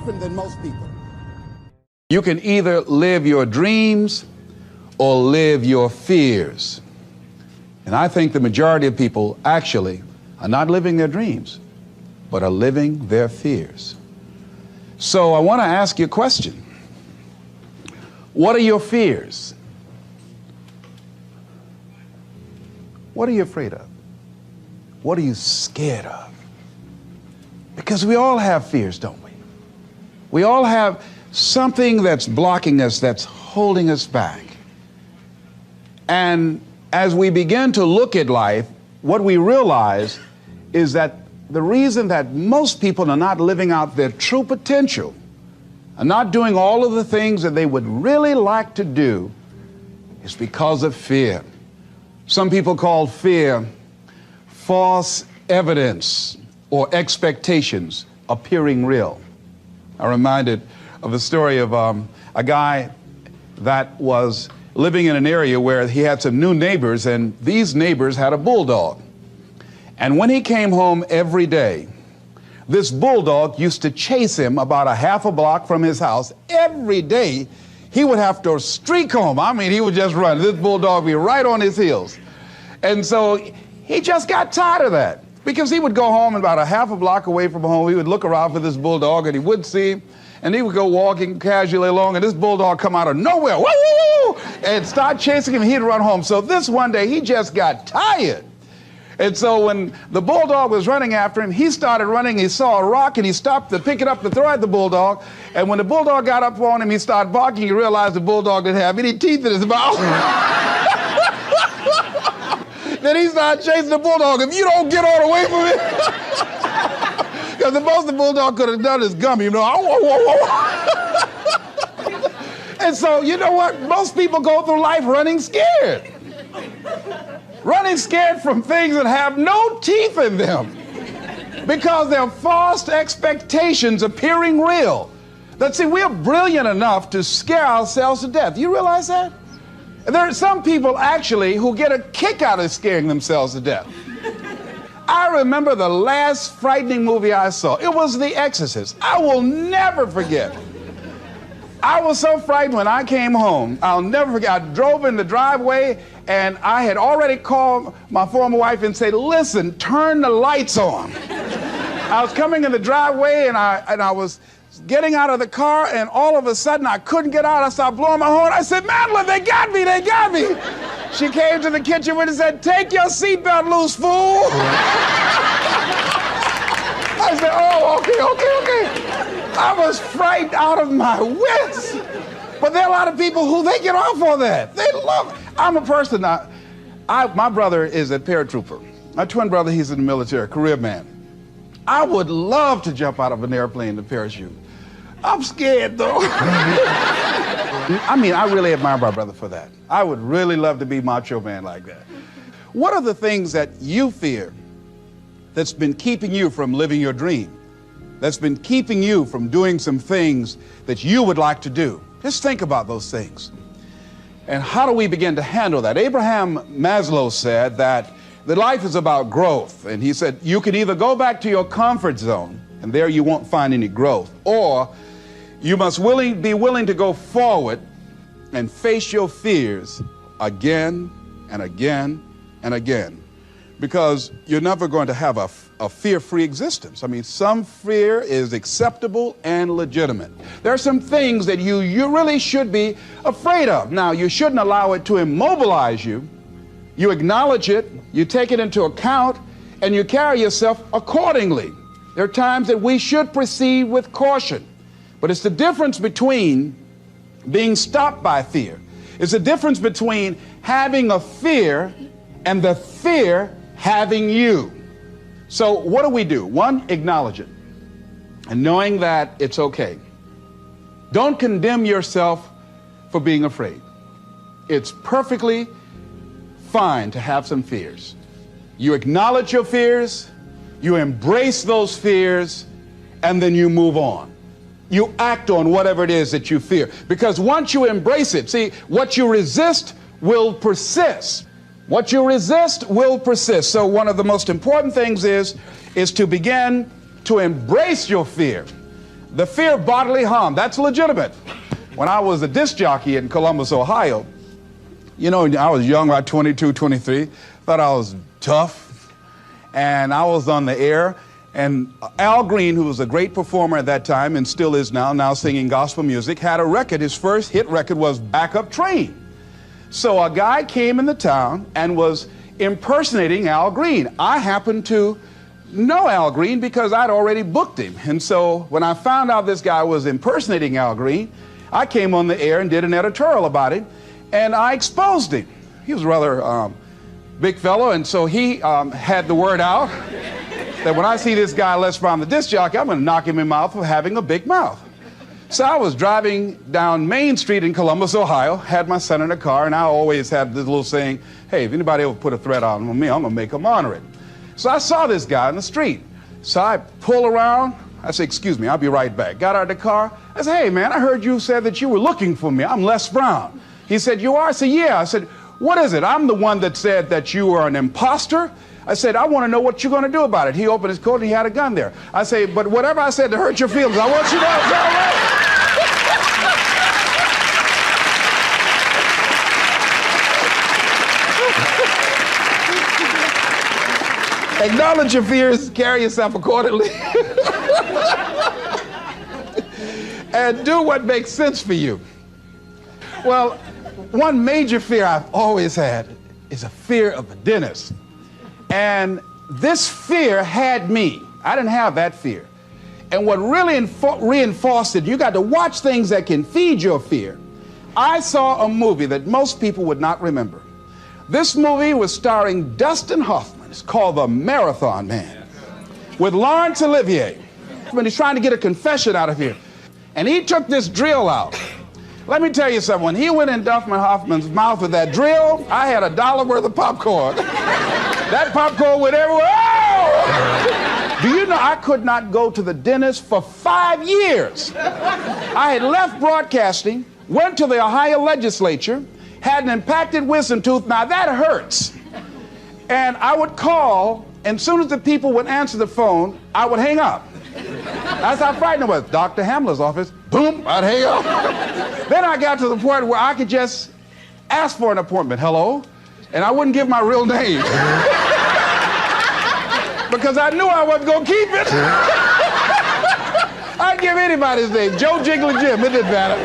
different than most people. You can either live your dreams or live your fears. And I think the majority of people actually are not living their dreams, but are living their fears. So I want to ask you a question. What are your fears? What are you afraid of? What are you scared of? Because we all have fears, don't we? We all have something that's blocking us, that's holding us back. And as we begin to look at life, what we realize is that the reason that most people are not living out their true potential, are not doing all of the things that they would really like to do, is because of fear. Some people call fear false evidence or expectations appearing real. I'm reminded of the story of a guy that was living in an area where he had some new neighbors, and these neighbors had a bulldog. And when he came home every day, this bulldog used to chase him about a half a block from his house. Every day, he would have to streak home. I mean, he would just run. This bulldog would be right on his heels. And so he just got tired of that, because he would go home and about a half a block away from home, he would look around for this bulldog and he wouldn't see him. And he would go walking casually along, and this bulldog come out of nowhere, woo, woo, woo, and start chasing him, and he'd run home. So this one day, he just got tired. And so when the bulldog was running after him, he started running. He saw a rock, and he stopped to pick it up to throw at the bulldog. And when the bulldog got up on him, he started barking. He realized the bulldog didn't have any teeth in his mouth. Then he started chasing the bulldog. If you don't get on away from it, because the most the bulldog could have done is gummy, you know. And so, you know what? Most people go through life running scared. Running scared from things that have no teeth in them, because they're false expectations appearing real. That, see, we're brilliant enough to scare ourselves to death. You realize that? There are some people actually who get a kick out of scaring themselves to death. I remember the last frightening movie I saw. It was The Exorcist. I will never forget. I was so frightened when I came home. I'll never forget. I drove in the driveway, and I had already called my former wife and said, listen, turn the lights on. I was coming in the driveway, and I was getting out of the car, and all of a sudden I couldn't get out. I started blowing my horn. I said, Madeline, they got me, they got me. She came to the kitchen with and said, take your seatbelt loose, fool. I said, oh, okay. I was frightened out of my wits. But there are a lot of people who they get off on that. They love it. I'm a person, my brother is a paratrooper. My twin brother, he's in the military, career man. I would love to jump out of an airplane to parachute. I'm scared, though. I mean, I really admire my brother for that. I would really love to be macho man like that. What are the things that you fear that's been keeping you from living your dream? That's been keeping you from doing some things that you would like to do? Just think about those things. And how do we begin to handle that? Abraham Maslow said that life is about growth. And he said, you can either go back to your comfort zone, and there you won't find any growth, or you must be willing to go forward and face your fears again and again and again, because you're never going to have a fear-free existence. I mean, some fear is acceptable and legitimate. There are some things that you really should be afraid of. Now, you shouldn't allow it to immobilize you. You acknowledge it, you take it into account, and you carry yourself accordingly. There are times that we should proceed with caution. But it's the difference between being stopped by fear. It's the difference between having a fear and the fear having you. So what do? One, acknowledge it, and knowing that it's okay. Don't condemn yourself for being afraid. It's perfectly fine to have some fears. You acknowledge your fears, you embrace those fears, and then you move on. You act on whatever it is that you fear. Because once you embrace it, see, what you resist will persist. What you resist will persist. So one of the most important things is to begin to embrace your fear. The fear of bodily harm, that's legitimate. When I was a disc jockey in Columbus, Ohio, you know, I was young, about 22, 23, thought I was tough, and I was on the air, and Al Green, who was a great performer at that time and still is now singing gospel music, had a record. His first hit record was Back Up Train. So a guy came in the town and was impersonating Al Green. I happened to know Al Green because I'd already booked him. And so when I found out this guy was impersonating Al Green, I came on the air and did an editorial about it, and I exposed him. He was a rather big fellow, and so he had the word out that when I see this guy Les Brown, the disc jockey, I'm going to knock him in the mouth for having a big mouth. So I was driving down Main Street in Columbus, Ohio, had my son in a car, and I always had this little saying, hey, if anybody ever put a threat on me, I'm going to make them honor it. So I saw this guy in the street. So I pull around. I said, excuse me, I'll be right back. Got out of the car. I said, hey, man, I heard you said that you were looking for me. I'm Les Brown. He said, you are? I said, yeah. I said, what is it? I'm the one that said that you were an imposter. I said, I want to know what you're going to do about it. He opened his coat and he had a gun there. I say, but whatever I said to hurt your feelings, I want you to know it's all right. Acknowledge your fears, carry yourself accordingly, and do what makes sense for you. Well, one major fear I've always had is a fear of the dentist. And this fear had me. I didn't have that fear. And what really reinforced it, you got to watch things that can feed your fear. I saw a movie that most people would not remember. This movie was starring Dustin Hoffman. It's called The Marathon Man, with Laurence Olivier. When he's trying to get a confession out of here. And he took this drill out. Let me tell you something. When he went in Dustin Hoffman's mouth with that drill, I had $1 worth of popcorn. That popcorn went everywhere. Oh! Do you know I could not go to the dentist for 5 years? I had left broadcasting, went to the Ohio legislature, had an impacted wisdom tooth. Now that hurts. And I would call, and as soon as the people would answer the phone, I would hang up. That's how frightened I was. Dr. Hamler's office, boom, I'd hang up. Then I got to the point where I could just ask for an appointment. Hello? And I wouldn't give my real name. Because I knew I wasn't going to keep it. I'd give anybody's name, Joe Jiggly Jim, it didn't matter.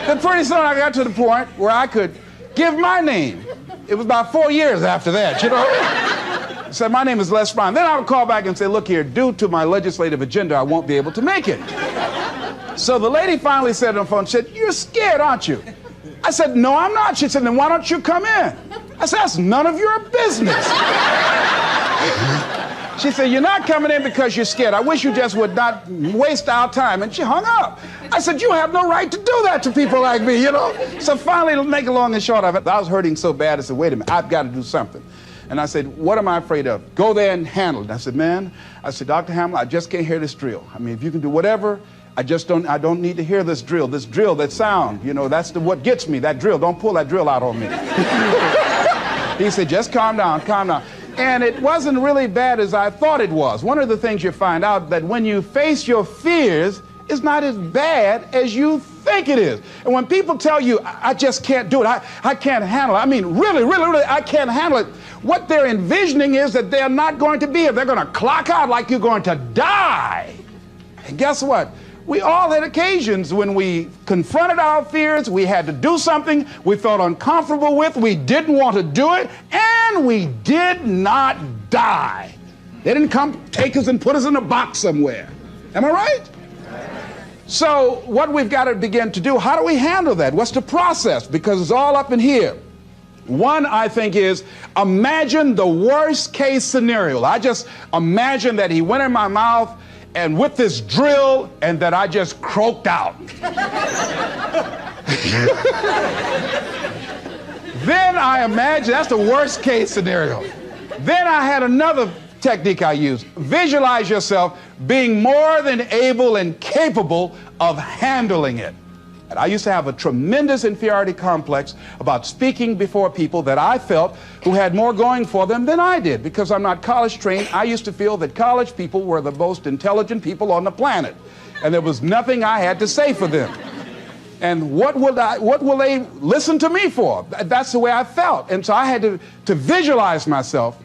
Then pretty soon I got to the point where I could give my name. It was about 4 years after that, you know. I said, my name is Les Brown. Then I would call back and say, look here, due to my legislative agenda, I won't be able to make it. So the lady finally said on the phone, she said, you're scared, aren't you? I said, no, I'm not. She said, then why don't you come in? I said, that's none of your business. She said, you're not coming in because you're scared. I wish you just would not waste our time. And she hung up. I said, you have no right to do that to people like me, you know? So finally, to make it long and short of it, I was hurting so bad, I said, wait a minute, I've got to do something. And I said, what am I afraid of? Go there and handle it. I said, man, I said, Dr. Hamler, I just can't hear this drill. I mean, if you can do whatever, I don't need to hear this drill, that sound, you know, that's what gets me, that drill. Don't pull that drill out on me. He said, just calm down, calm down. And it wasn't really bad as I thought it was. One of the things you find out that when you face your fears, it's not as bad as you think it is. And when people tell you, I just can't do it, I can't handle it, I mean, really, I can't handle it, what they're envisioning is that they're not going to be here. They're going to clock out like you're going to die. And guess what? We all had occasions when we confronted our fears, we had to do something we felt uncomfortable with, we didn't want to do it, and we did not die. They didn't come take us and put us in a box somewhere. Am I right? So what we've got to begin to do, how do we handle that? What's the process? Because it's all up in here. One, I think, is imagine the worst case scenario. I just imagine that he went in my mouth and with this drill, and that I just croaked out. Then I imagine, that's the worst case scenario. Then I had another technique I used. Visualize yourself being more than able and capable of handling it. And I used to have a tremendous inferiority complex about speaking before people that I felt who had more going for them than I did. Because I'm not college trained, I used to feel that college people were the most intelligent people on the planet. And there was nothing I had to say for them. And what will they listen to me for? That's the way I felt. And so I had to visualize myself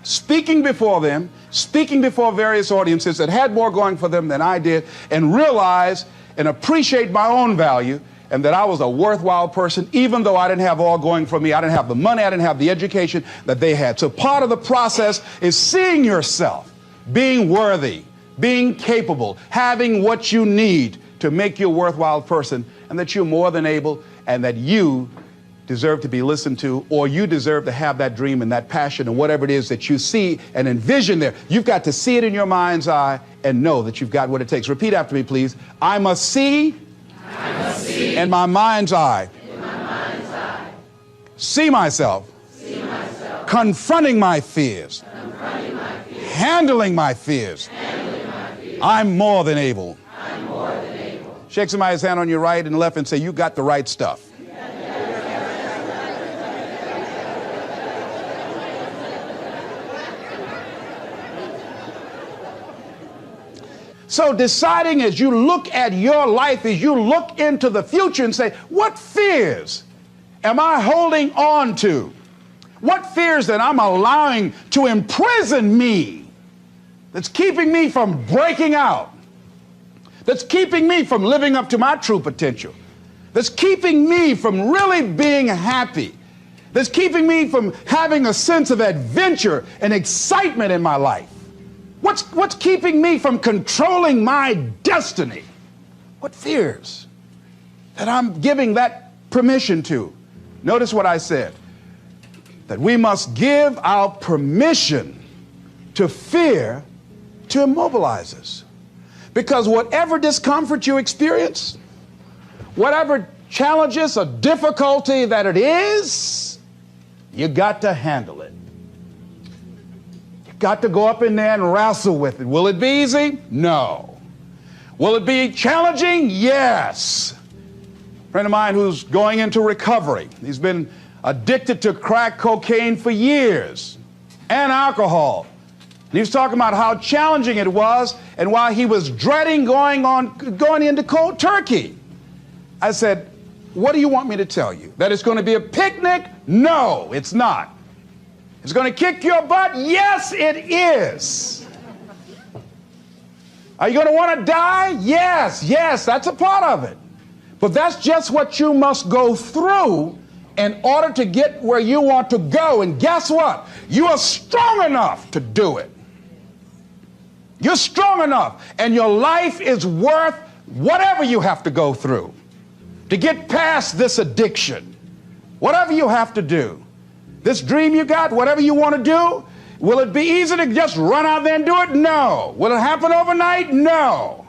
speaking before them, speaking before various audiences that had more going for them than I did, and realize and appreciate my own value and that I was a worthwhile person, even though I didn't have all going for me. I didn't have the money, I didn't have the education that they had. So part of the process is seeing yourself, being worthy, being capable, having what you need to make you a worthwhile person, and that you're more than able, and that you deserve to be listened to, or you deserve to have that dream and that passion and whatever it is that you see and envision there. You've got to see it in your mind's eye and know that you've got what it takes. Repeat after me, please. I must see in my mind's eye. See myself. Confronting my fears. Handling my fears. I'm more than able. Shake somebody's hand on your right and left and say, you got the right stuff. So deciding as you look at your life, as you look into the future and say, what fears am I holding on to? What fears that I'm allowing to imprison me, that's keeping me from breaking out, that's keeping me from living up to my true potential, that's keeping me from really being happy, that's keeping me from having a sense of adventure and excitement in my life? What's keeping me from controlling my destiny? What fears that I'm giving that permission to? Notice what I said, that we must give our permission to fear to immobilize us. Because whatever discomfort you experience, whatever challenges or difficulty that it is, you got to handle it. Got to go up in there and wrestle with it. Will it be easy? No. Will it be challenging? Yes. A friend of mine who's going into recovery. He's been addicted to crack cocaine for years and alcohol. And he was talking about how challenging it was and why he was dreading going into cold turkey. I said, what do you want me to tell you? That it's going to be a picnic? No, it's not. It's going to kick your butt? Yes, it is. Are you going to want to die? Yes, that's a part of it. But that's just what you must go through in order to get where you want to go. And guess what? You are strong enough to do it. You're strong enough, and your life is worth whatever you have to go through to get past this addiction. Whatever you have to do. This dream you got, whatever you want to do, will it be easy to just run out there and do it? No. Will it happen overnight? No.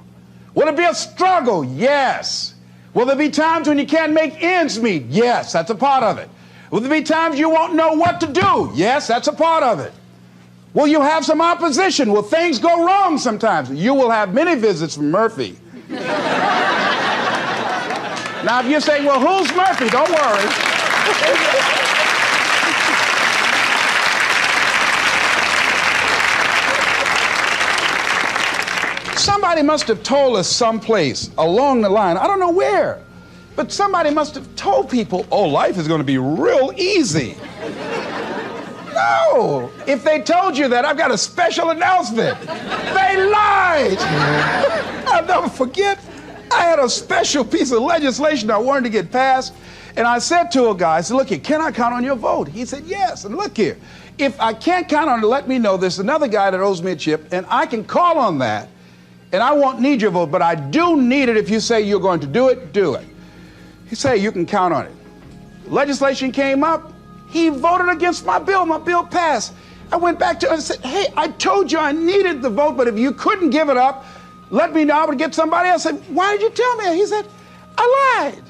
Will it be a struggle? Yes. Will there be times when you can't make ends meet? Yes, that's a part of it. Will there be times you won't know what to do? Yes, that's a part of it. Will you have some opposition? Will things go wrong sometimes? You will have many visits from Murphy. Now, if you're saying, well, who's Murphy? Don't worry. Somebody must have told us someplace along the line, I don't know where, but somebody must have told people, oh, life is going to be real easy. No. If they told you that, I've got a special announcement. They lied. I'll never forget, I had a special piece of legislation I wanted to get passed, and I said to a guy, I said, look here, can I count on your vote? He said, yes. And look here, if I can't count on it, let me know there's another guy that owes me a chip, and I can call on that. And I won't need your vote, but I do need it. If you say you're going to do it, do it. He said, you can count on it. Legislation came up. He voted against my bill. My bill passed. I went back to him and said, hey, I told you I needed the vote, but if you couldn't give it up, let me know. I would get somebody else. I said, why did you tell me? He said, I lied.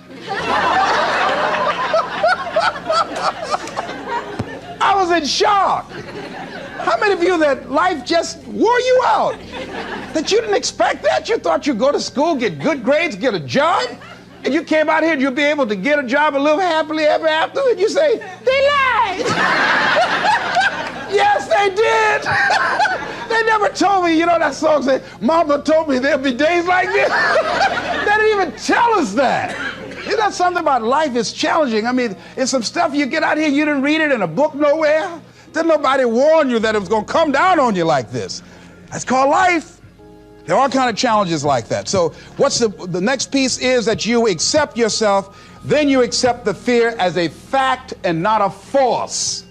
I was in shock. How many of you that life just wore you out? That you didn't expect that? You thought you'd go to school, get good grades, get a job, and you came out here and you'd be able to get a job and live happily ever after, and you say, they lied. Yes, they did. They never told me, you know that song said, Mama told me there'll be days like this. They didn't even tell us that. Isn't that something about life is challenging? I mean, it's some stuff you get out here, you didn't read it in a book nowhere. Didn't nobody warn you that it was going to come down on you like this. That's called life. There are all kind of challenges like that. So what's the next piece is that you accept yourself, then you accept the fear as a fact and not a force.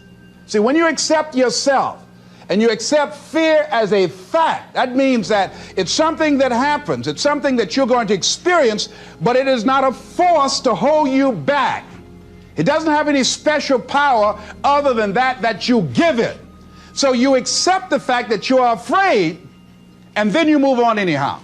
See, when you accept yourself and you accept fear as a fact, that means that it's something that happens. It's something that you're going to experience, but it is not a force to hold you back. It doesn't have any special power other than that you give it. So you accept the fact that you are afraid, and then you move on anyhow.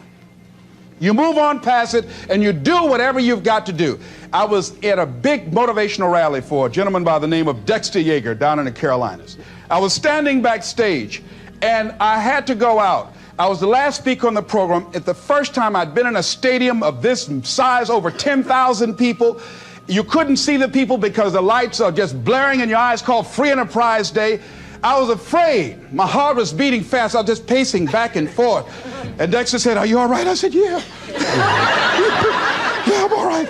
You move on past it, and you do whatever you've got to do. I was at a big motivational rally for a gentleman by the name of Dexter Yeager down in the Carolinas. I was standing backstage, and I had to go out. I was the last speaker on the program. It's the first time I'd been in a stadium of this size, over 10,000 people. You couldn't see the people because the lights are just blaring in your eyes, called Free Enterprise Day. I was afraid. My heart was beating fast. I was just pacing back and forth. And Dexter said, "Are you all right?" I said, "Yeah." "Yeah, I'm all right."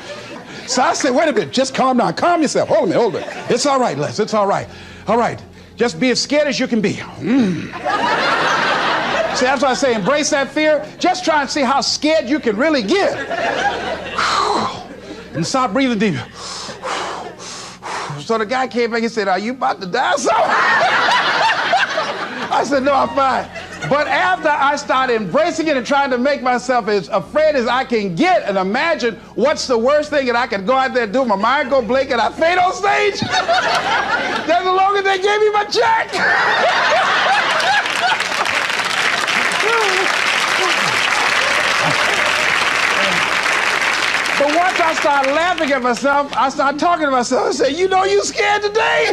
So I said, "Wait a minute, just calm down. Calm yourself. Hold a minute, hold it. It's all right, Les. It's all right. All right. Just be as scared as you can be." See, that's why I say embrace that fear. Just try and see how scared you can really get. And start breathing deep. So the guy came back and said, "Are you about to die or something?" I said, "No, I'm fine." But after I started embracing it and trying to make myself as afraid as I can get and imagine what's the worst thing that I could go out there and do, my mind go blank and I fade on stage, that's the longer they gave me my check. But once I started laughing at myself, I started talking to myself. I said, "You know you scared today?"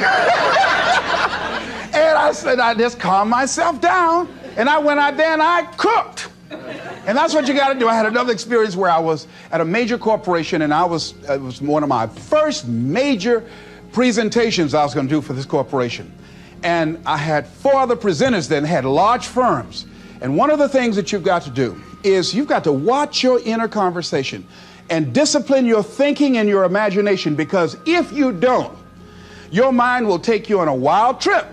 And I said, I just calmed myself down. And I went out there and I cooked. And that's what you got to do. I had another experience where I was at a major corporation, and it was one of my first major presentations I was going to do for this corporation. And I had 4 other presenters that had large firms. And one of the things that you've got to do is you've got to watch your inner conversation and discipline your thinking and your imagination, because if you don't, your mind will take you on a wild trip.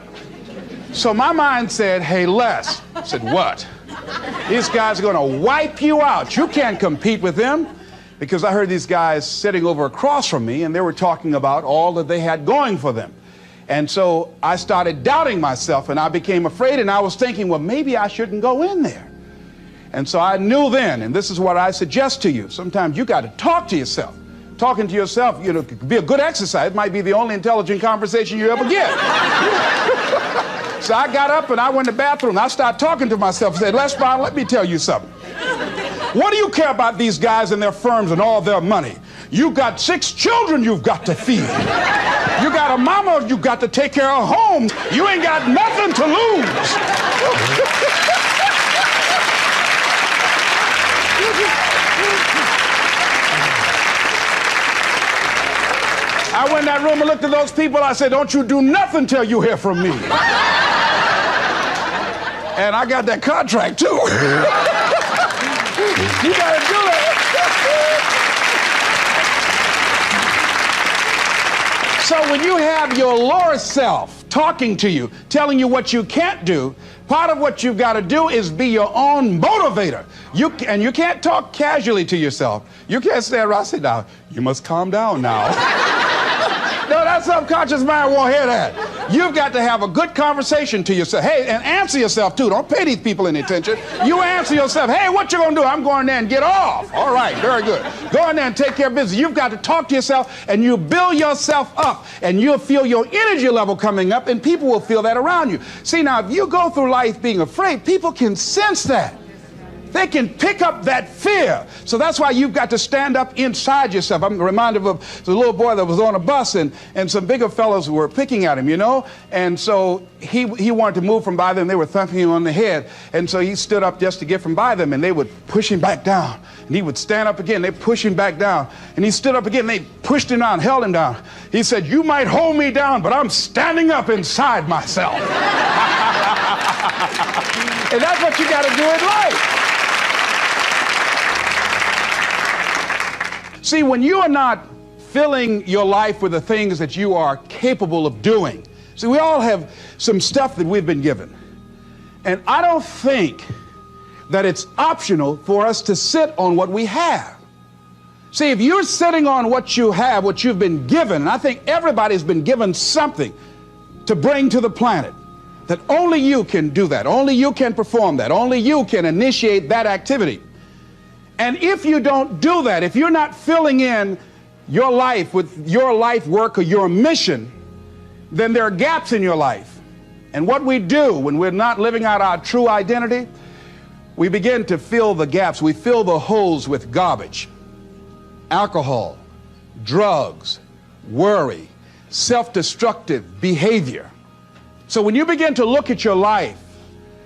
So my mind said, "Hey, Les." I said, "What?" "These guys are going to wipe you out. You can't compete with them." Because I heard these guys sitting over across from me, and they were talking about all that they had going for them. And so I started doubting myself, and I became afraid, and I was thinking, well, maybe I shouldn't go in there. And so I knew then, and this is what I suggest to you, sometimes you got to talk to yourself. Talking to yourself, you know, could be a good exercise. It might be the only intelligent conversation you ever get. So I got up and I went to the bathroom. I started talking to myself and said, "Les Brown, let me tell you something. What do you care about these guys and their firms and all their money? You got 6 children you've got to feed. You got a mama you've got to take care of home. You ain't got nothing to lose." I went in that room and looked at those people. I said, "Don't you do nothing till you hear from me." And I got that contract too. You gotta do that. So when you have your lower self talking to you, telling you what you can't do, part of what you've got to do is be your own motivator. And you can't talk casually to yourself. You can't stand around and say, "Now, you must calm down now." No, that subconscious mind won't hear that. You've got to have a good conversation to yourself. Hey, and answer yourself too. Don't pay these people any attention. You answer yourself. "Hey, what you gonna do?" "I'm going there and get off." "All right, very good. Go in there and take care of business." You've got to talk to yourself, and you build yourself up, and you'll feel your energy level coming up, and people will feel that around you. See, now, if you go through life being afraid, people can sense that. They can pick up that fear. So that's why you've got to stand up inside yourself. I'm reminded of the little boy that was on a bus, and some bigger fellows were picking at him, you know? And so he wanted to move from by them. They were thumping him on the head. And so he stood up just to get from by them, and they would push him back down. And he would stand up again. They push him back down. And he stood up again. They pushed him down, held him down. He said, "You might hold me down, but I'm standing up inside myself." And that's what you got to do in life. See, when you are not filling your life with the things that you are capable of doing. See, we all have some stuff that we've been given. And I don't think that it's optional for us to sit on what we have. See, if you're sitting on what you have, what you've been given, and I think everybody's been given something to bring to the planet, that only you can do that, only you can perform that, only you can initiate that activity. And if you don't do that, if you're not filling in your life with your life work or your mission, then there are gaps in your life. And what we do when we're not living out our true identity, we begin to fill the gaps. We fill the holes with garbage, alcohol, drugs, worry, self-destructive behavior. So when you begin to look at your life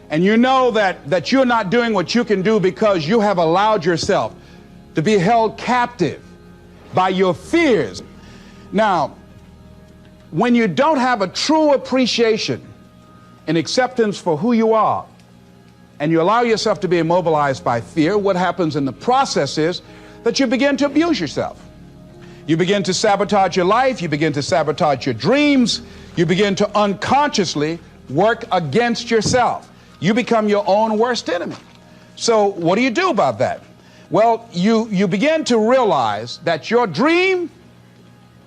and you know that you're not doing what you can do because you have allowed yourself to be held captive by your fears. Now, when you don't have a true appreciation and acceptance for who you are, and you allow yourself to be immobilized by fear, what happens in the process is that you begin to abuse yourself. You begin to sabotage your life, you begin to sabotage your dreams, you begin to unconsciously work against yourself. You become your own worst enemy. So what do you do about that? Well, you begin to realize that your dream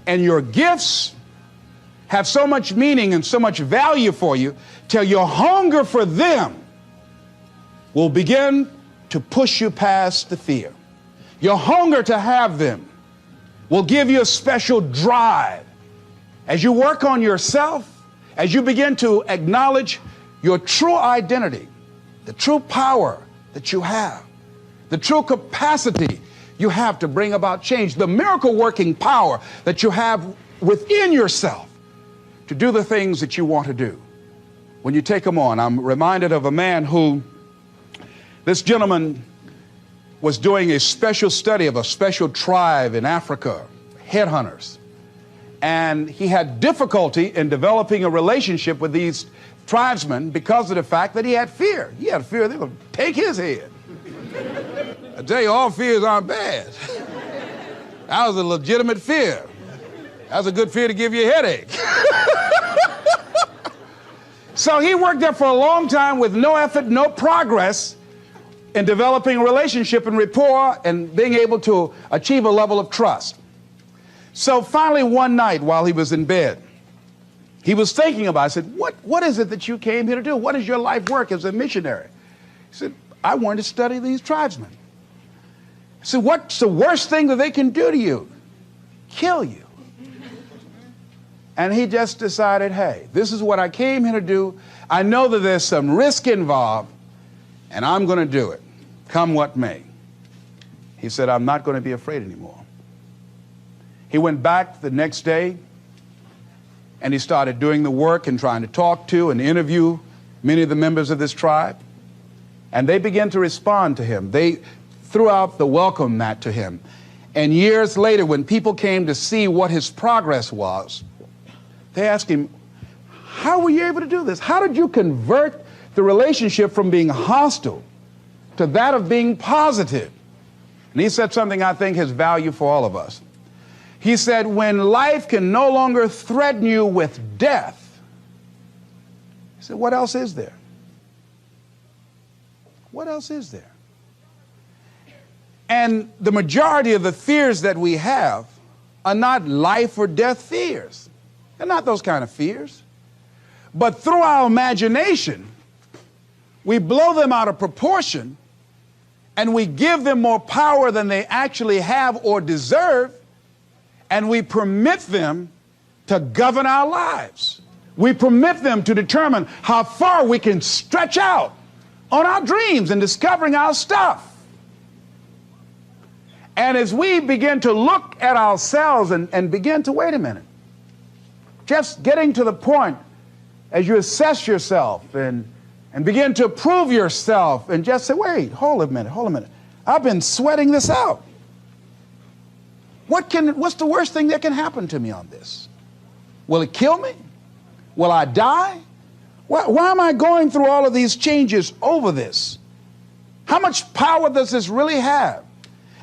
and your gifts have so much meaning and so much value for you till your hunger for them will begin to push you past the fear. Your hunger to have them will give you a special drive. As you work on yourself, as you begin to acknowledge your true identity, the true power that you have, the true capacity you have to bring about change, the miracle working power that you have within yourself to do the things that you want to do. When you take them on, I'm reminded of a man who, this gentleman was doing a special study of a special tribe in Africa, headhunters. And he had difficulty in developing a relationship with these tribesmen because of the fact that he had fear. He had fear they were going to take his head. I tell you, all fears aren't bad. That was a legitimate fear. That was a good fear to give you a headache. So he worked there for a long time with no effort, no progress in developing a relationship and rapport and being able to achieve a level of trust. So finally one night while he was in bed, he was thinking about it. I said, what is it that you came here to do? What is your life work as a missionary? He said, I wanted to study these tribesmen. I said, what's the worst thing that they can do to you? Kill you. And he just decided, hey, this is what I came here to do. I know that there's some risk involved, and I'm going to do it, come what may. He said, I'm not going to be afraid anymore. He went back the next day, and he started doing the work and trying to talk to and interview many of the members of this tribe. And they began to respond to him. They threw out the welcome mat to him. And years later, when people came to see what his progress was, they asked him, how were you able to do this? How did you convert the relationship from being hostile to that of being positive? And he said something I think has value for all of us. He said, when life can no longer threaten you with death, he said, what else is there? What else is there? And the majority of the fears that we have are not life or death fears. They're not those kind of fears. But through our imagination, we blow them out of proportion and we give them more power than they actually have or deserve, and we permit them to govern our lives. We permit them to determine how far we can stretch out on our dreams and discovering our stuff. And as we begin to look at ourselves and begin to, wait a minute, just getting to the point as you assess yourself and begin to prove yourself and just say, wait, hold a minute. I've been sweating this out. What's the worst thing that can happen to me on this? Will it kill me? Will I die? Why am I going through all of these changes over this? How much power does this really have?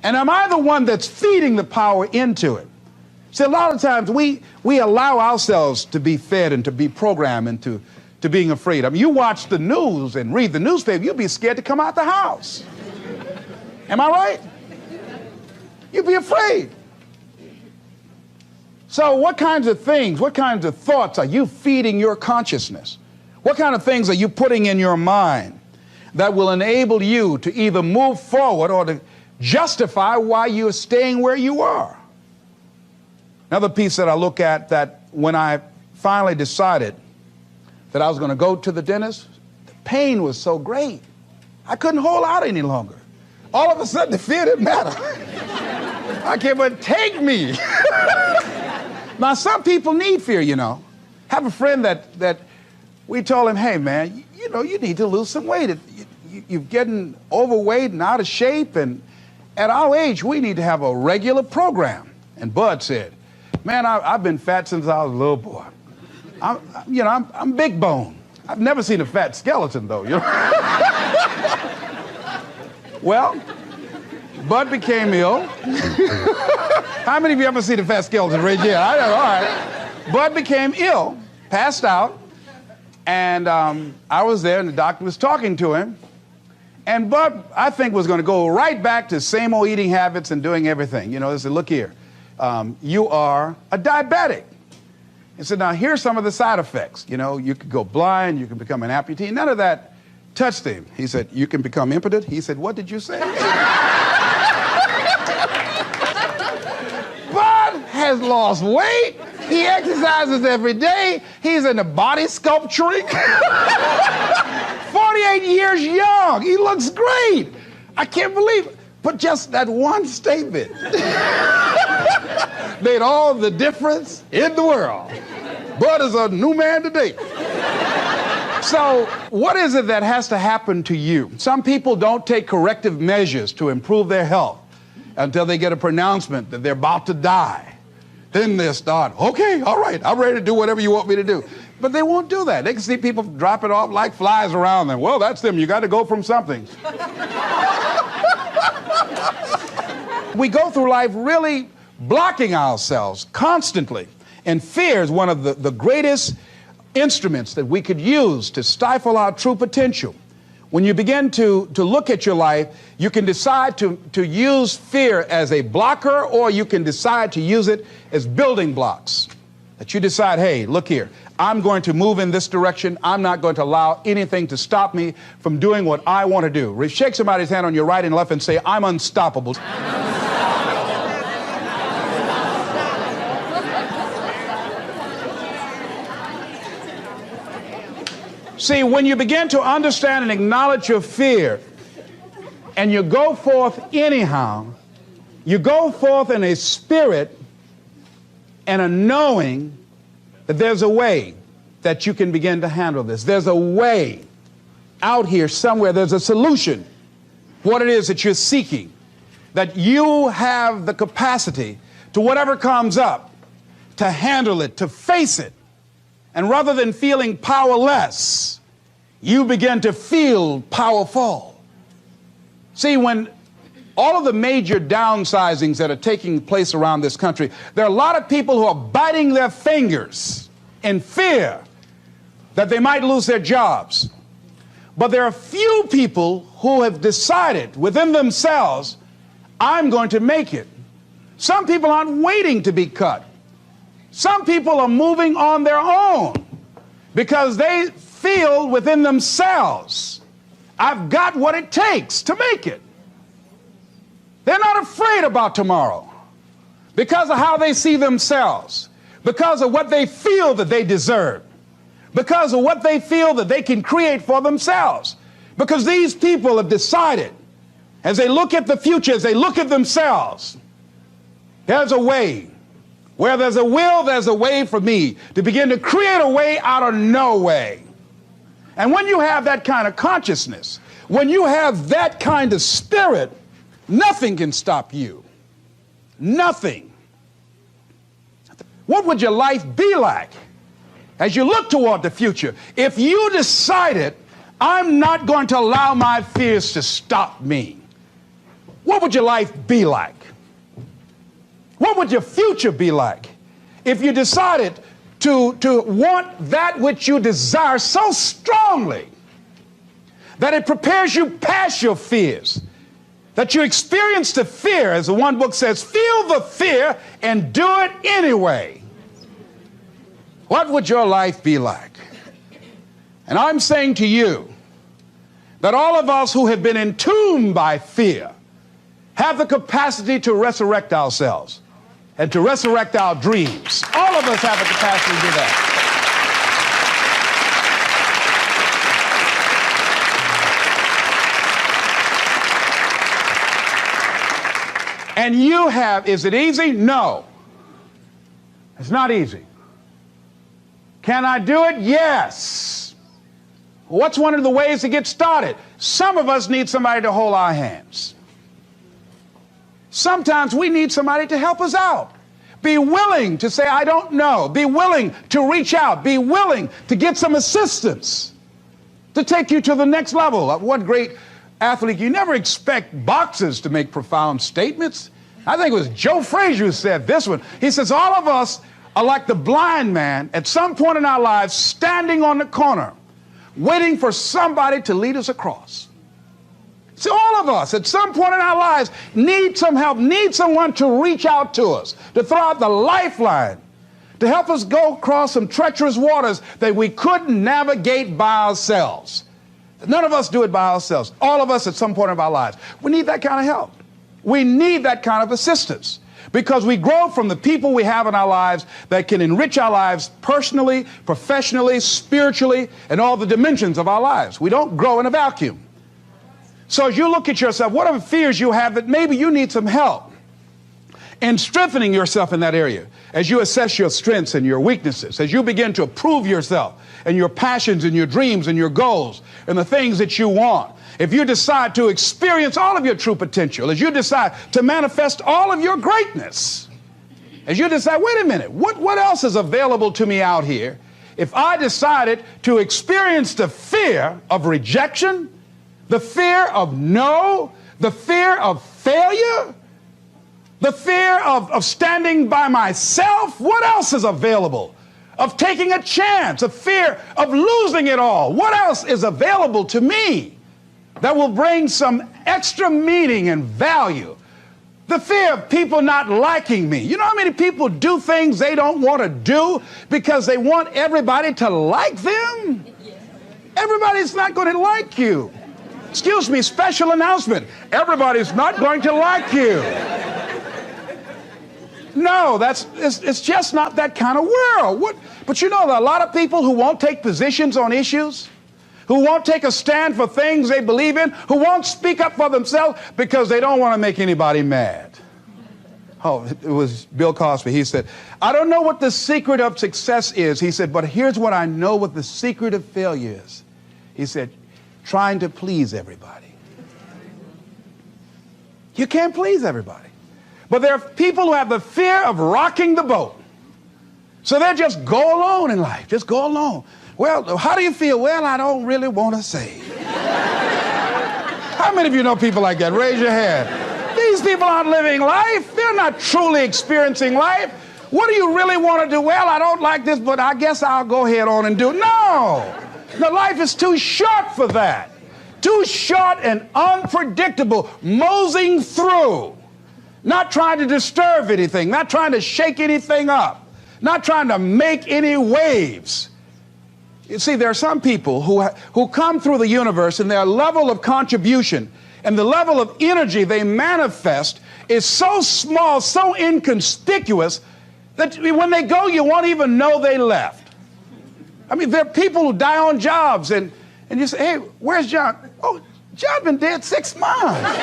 And am I the one that's feeding the power into it? See, a lot of times we allow ourselves to be fed and to be programmed into being afraid. I mean, you watch the news and read the newspaper, you'll be scared to come out the house. Am I right? You'd be afraid. So what kinds of things, what kinds of thoughts are you feeding your consciousness? What kind of things are you putting in your mind that will enable you to either move forward or to justify why you're staying where you are? Another piece that I look at, that when I finally decided that I was going to go to the dentist, the pain was so great, I couldn't hold out any longer. All of a sudden, the fear didn't matter. I can't but take me. Now, some people need fear, you know. I have a friend that we told him, hey, man, you know, you need to lose some weight. You're getting overweight and out of shape, and at our age, we need to have a regular program. And Bud said, man, I've been fat since I was a little boy. I'm big bone. I've never seen a fat skeleton, though, you know. Well, Bud became ill. How many of you ever seen a fat skeleton? Raise your hand. I know, all right. Bud became ill, passed out, and I was there, and the doctor was talking to him. And Bud, I think, was going to go right back to same old eating habits and doing everything. You know, they said, look here, you are a diabetic. He said, now, here's some of the side effects. You know, you could go blind, you can become an amputee. None of that touched him. He said, you can become impotent. He said, what did you say? Bud has lost weight. He exercises every day. He's into body sculpturing. 48 years young. He looks great. I can't believe it. But just that one statement made all the difference in the world. Bud is a new man today. So what is it that has to happen to you? Some people don't take corrective measures to improve their health until they get a pronouncement that they're about to die. Then they start, okay, all right, I'm ready to do whatever you want me to do. But they won't do that. They can see people dropping off like flies around them. Well, that's them. You got to go from something. We go through life really blocking ourselves constantly. And fear is one of the greatest instruments that we could use to stifle our true potential. When you begin to look at your life, you can decide to use fear as a blocker, or you can decide to use it as building blocks. That you decide, hey, look here, I'm going to move in this direction. I'm not going to allow anything to stop me from doing what I want to do. Shake somebody's hand on your right and left and say, I'm unstoppable. See, when you begin to understand and acknowledge your fear, and you go forth anyhow, you go forth in a spirit and a knowing that there's a way that you can begin to handle this. There's a way out here somewhere. There's a solution. What it is that you're seeking, that you have the capacity to whatever comes up, to handle it, to face it. And rather than feeling powerless, you begin to feel powerful. See, when all of the major downsizings that are taking place around this country, there are a lot of people who are biting their fingers in fear that they might lose their jobs. But there are few people who have decided within themselves, I'm going to make it. Some people aren't waiting to be cut. Some people are moving on their own because they feel within themselves, I've got what it takes to make it. They're not afraid about tomorrow because of how they see themselves, because of what they feel that they deserve, because of what they feel that they can create for themselves. Because these people have decided, as they look at the future, as they look at themselves, there's a way. Where there's a will, there's a way for me to begin to create a way out of no way. And when you have that kind of consciousness, when you have that kind of spirit, nothing can stop you. Nothing. What would your life be like as you look toward the future, if you decided, I'm not going to allow my fears to stop me, what would your life be like? What would your future be like if you decided to want that which you desire so strongly that it prepares you past your fears, that you experience the fear, as the one book says, feel the fear and do it anyway? What would your life be like? And I'm saying to you that all of us who have been entombed by fear have the capacity to resurrect ourselves and to resurrect our dreams. All of us have the capacity to do that. And you have, is it easy? No. It's not easy. Can I do it? Yes. What's one of the ways to get started? Some of us need somebody to hold our hands. Sometimes we need somebody to help us out. Be willing to say, I don't know. Be willing to reach out. Be willing to get some assistance to take you to the next level. One great athlete, you never expect boxers to make profound statements. I think it was Joe Frazier who said this one. He says, all of us are like the blind man at some point in our lives standing on the corner, waiting for somebody to lead us across. See, all of us at some point in our lives need some help, need someone to reach out to us, to throw out the lifeline, to help us go across some treacherous waters that we couldn't navigate by ourselves. None of us do it by ourselves. All of us at some point of our lives. We need that kind of help. We need that kind of assistance because we grow from the people we have in our lives that can enrich our lives personally, professionally, spiritually, and all the dimensions of our lives. We don't grow in a vacuum. So as you look at yourself, what are the fears you have that maybe you need some help in strengthening yourself in that area? As you assess your strengths and your weaknesses, as you begin to approve yourself and your passions and your dreams and your goals and the things that you want, if you decide to experience all of your true potential, as you decide to manifest all of your greatness, as you decide, wait a minute, what else is available to me out here if I decided to experience the fear of rejection, the fear of no, the fear of failure, the fear of standing by myself? What else is available? Of taking a chance, a fear of losing it all. What else is available to me that will bring some extra meaning and value? The fear of people not liking me. You know how many people do things they don't want to do because they want everybody to like them? Everybody's not going to like you. Excuse me, special announcement. Everybody's not going to like you. No, it's just not that kind of world. But you know, there are a lot of people who won't take positions on issues, who won't take a stand for things they believe in, who won't speak up for themselves because they don't want to make anybody mad. Oh, it was Bill Cosby. He said, I don't know what the secret of success is. He said, but here's what I know what the secret of failure is. He said, trying to please everybody. You can't please everybody. But there are people who have the fear of rocking the boat. So they just go alone in life. Just go alone. Well, how do you feel? Well, I don't really want to say. How many of you know people like that? Raise your hand. These people aren't living life. They're not truly experiencing life. What do you really want to do? Well, I don't like this, but I guess I'll go ahead on and do it. No. The life is too short for that. Too short and unpredictable, moseying through. Not trying to disturb anything, not trying to shake anything up, not trying to make any waves. You see, there are some people who come through the universe and their level of contribution and the level of energy they manifest is so small, so inconspicuous that when they go, you won't even know they left. I mean, there are people who die on jobs and you say, hey, where's John? Oh, John's been dead 6 months.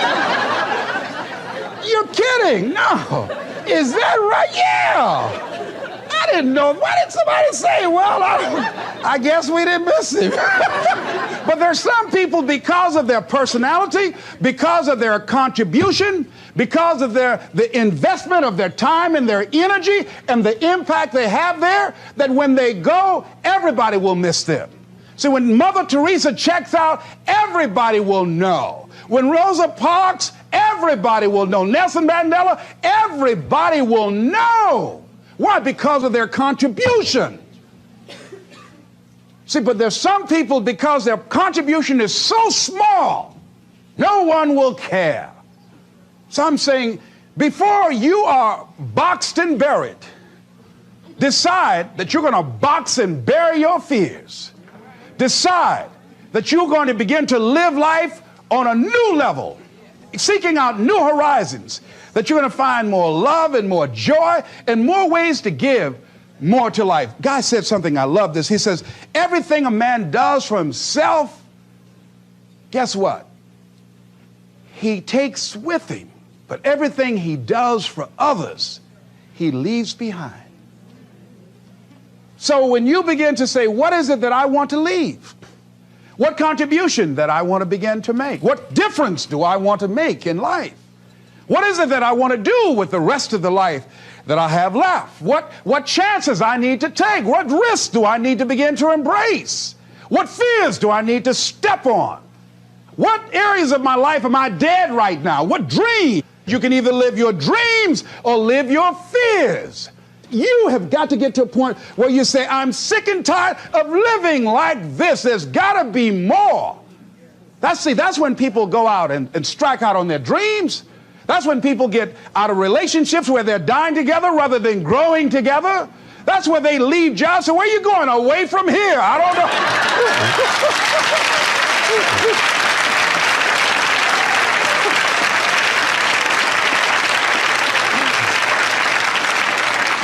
You're kidding. No. Is that right? Yeah. I didn't know. Why didn't somebody say, well, I guess we didn't miss him. But there's some people, because of their personality, because of their contribution, because of the investment of their time and their energy and the impact they have there, that when they go, everybody will miss them. See, when Mother Teresa checks out, everybody will know. When Rosa Parks, everybody will know. Nelson Mandela, everybody will know. Why? Because of their contribution. See, but there's some people, because their contribution is so small, no one will care. So I'm saying, before you are boxed and buried, decide that you're going to box and bury your fears. Decide that you're going to begin to live life on a new level, seeking out new horizons, that you're going to find more love and more joy and more ways to give more to life. Guy said something, I love this. He says, everything a man does for himself, guess what? He takes with him. But everything he does for others, he leaves behind. So when you begin to say, what is it that I want to leave? What contribution that I want to begin to make? What difference do I want to make in life? What is it that I want to do with the rest of the life that I have left? What chances I need to take? What risks do I need to begin to embrace? What fears do I need to step on? What areas of my life am I dead right now? What dreams? You can either live your dreams or live your fears. You have got to get to a point where you say, I'm sick and tired of living like this. There's got to be more. That's when people go out and strike out on their dreams. That's when people get out of relationships where they're dying together rather than growing together. That's where they leave jobs. So where are you going? Away from here? I don't know.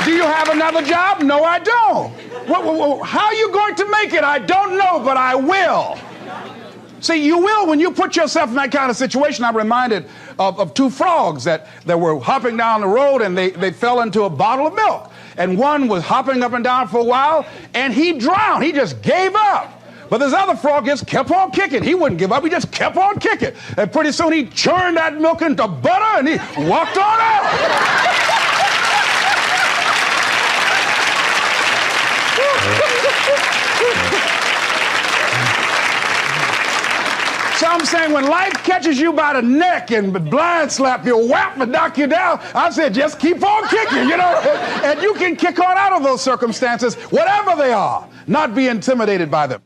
Do you have another job? No, I don't. How are you going to make it? I don't know, but I will. See, you will when you put yourself in that kind of situation. I'm reminded of two frogs that were hopping down the road, and they fell into a bottle of milk. And one was hopping up and down for a while, and he drowned. He just gave up. But this other frog just kept on kicking. He wouldn't give up. He just kept on kicking. And pretty soon he churned that milk into butter, and he walked on out. So I'm saying, when life catches you by the neck and blind slap you, whap and knock you down, I said, just keep on kicking, and you can kick on out of those circumstances, whatever they are, not be intimidated by them.